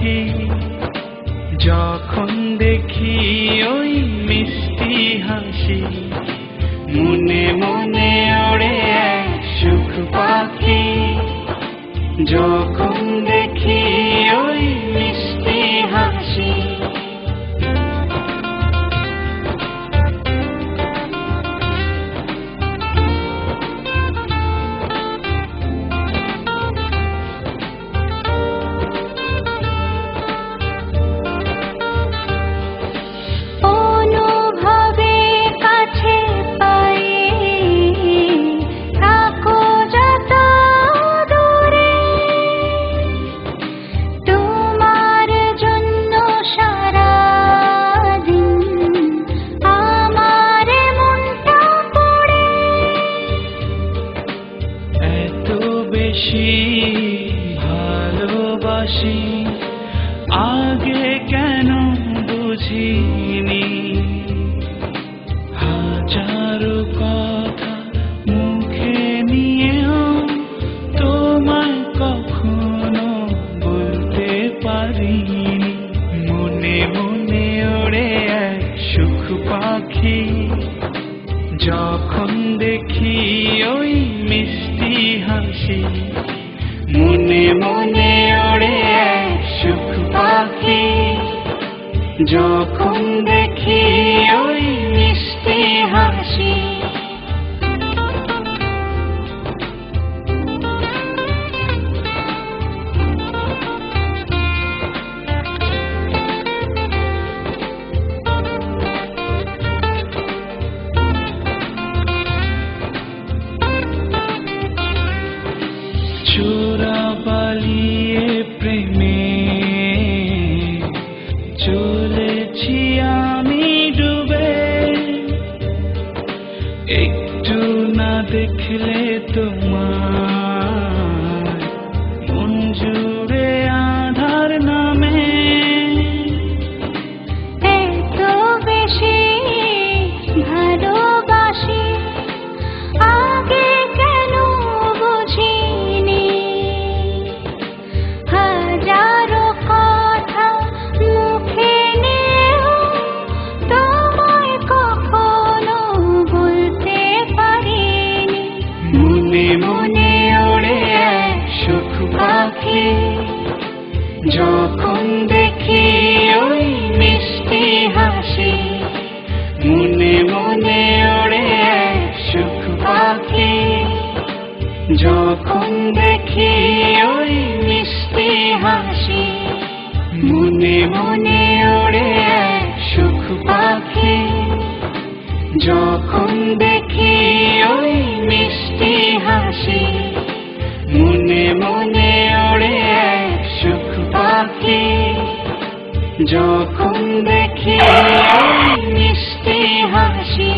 পাখি যখন দেখি ওই মিষ্টি হাসি মনে মনে ওড়ে এক সুখ পাখি যখন দেখি ওই মিষ্টি হাসি ভালোবাসি আগে কেন বুঝিনি হাজারো কথা মুখে নিয়েও তোমায় কখনো বলতে পারিনি মনে মনে ওড়ে এক সুখ পাখি যখন দেখি ওই মিষ্টি হাসি মনে মনে ওড়ে এক সুখ পাখি যখন দেখি ওই মিষ্টি হাসি চোরা পালিয়ে প্রেমে চলেছি আমি ডুবে একটু না দেখলে তোমার মন জুড়ে আধার নামে এত বেশি ভালোবাসি আগে কেন বুঝিনি হাজারো কথা মুখে নিয়েও তোমায় কখনো বলতে পারিনি মনে মনে ওড়ে এক সুখ পাখি যখন দেখি ওই মিষ্টি হাসি মনে মনে ওড়ে এক সুখ পাখি যখন দেখি ওই মিষ্টি হাসি মনে মনে ওড়ে এক সুখ পাখি যখন দেখি ওই মিষ্টি হাসি মনে মনে ওড়ে এক সুখ পাখি যখন দেখি ওই মিষ্টি হাসি।